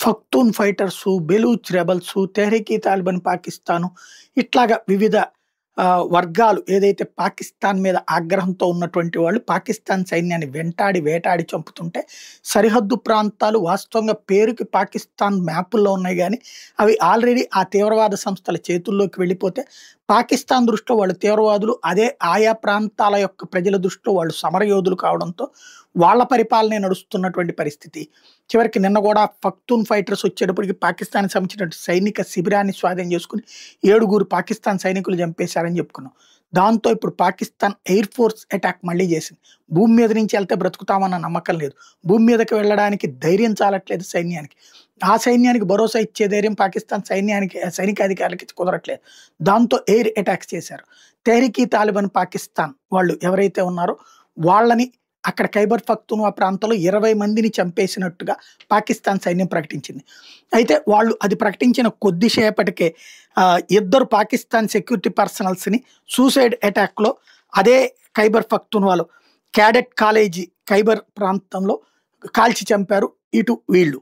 పఖ్తూన్ fighters, Baloch రెబెల్సు, Tehreek ఈ Taliban Pakistan ఇట్లాగా వివిధ వర్గాలు ఏదైతే పాకిస్తాన్ మీద ఆగ్రహంతో ఉన్నటువంటి వాళ్ళు పాకిస్తాన్ సైన్యాన్ని వెంటాడి, వేటాడి చంపుతుంటే సరిహద్దు ప్రాంతాలు వాస్తవంగా పేరుకి పాకిస్తాన్ మ్యాపుల్లో ఉన్నాయి గానీ, అవి ఆల్రెడీ ఆ తీవ్రవాద సంస్థల చేతుల్లోకి వెళ్ళిపోతే, పాకిస్తాన్ దృష్టిలో వాళ్ళు తీవ్రవాదులు, అదే ఆయా ప్రాంతాల యొక్క ప్రజల దృష్టిలో వాళ్ళు సమరయోధులు కావడంతో వాళ్ళ పరిపాలనే నడుస్తున్నటువంటి పరిస్థితి. చివరికి నిన్న కూడా పఖ్తూన్ ఫైటర్స్ వచ్చేటప్పటికి పాకిస్తాన్‌కి సంబంధించినటువంటి సైనిక శిబిరాన్ని స్వాధీనం చేసుకొని 7 పాకిస్తాన్ సైనికులు చంపేశారని చెప్పుకున్నాం. దాంతో ఇప్పుడు పాకిస్తాన్ ఎయిర్ ఫోర్స్ అటాక్ మళ్ళీ చేసింది. భూమి మీద నుంచి ఎళ్తే బ్రతుకుతామన్న నమ్మకం లేదు. భూమి మీదకి వెళ్ళడానికి ధైర్యం చాలట్లేదు సైన్యానికి. ఆ సైన్యానికి భరోసా ఇచ్చే ధైర్యం పాకిస్తాన్ సైనికాధికారులకి కుదరట్లేదు. దాంతో ఎయిర్ అటాక్స్ చేశారు. తెహ్రీక్ ఈ తాలిబాన్ పాకిస్తాన్ వాళ్ళు ఎవరైతే ఉన్నారో వాళ్ళని అక్కడ ఖైబర్ పఖ్తూన్‌ఖ్వా ప్రాంతంలో 20 మందిని చంపేసినట్టుగా పాకిస్తాన్ సైన్యం ప్రకటించింది. అయితే వాళ్ళు అది ప్రకటించిన కొద్దిసేపటికే 2 పాకిస్తాన్ సెక్యూరిటీ పర్సనల్స్‌ని సూసైడ్ అటాక్‌లో అదే ఖైబర్ పఖ్తూన్‌ఖ్వాలో క్యాడెట్ కాలేజీ ఖైబర్ ప్రాంతంలో కాల్చి చంపారు ఇటు వీళ్ళు.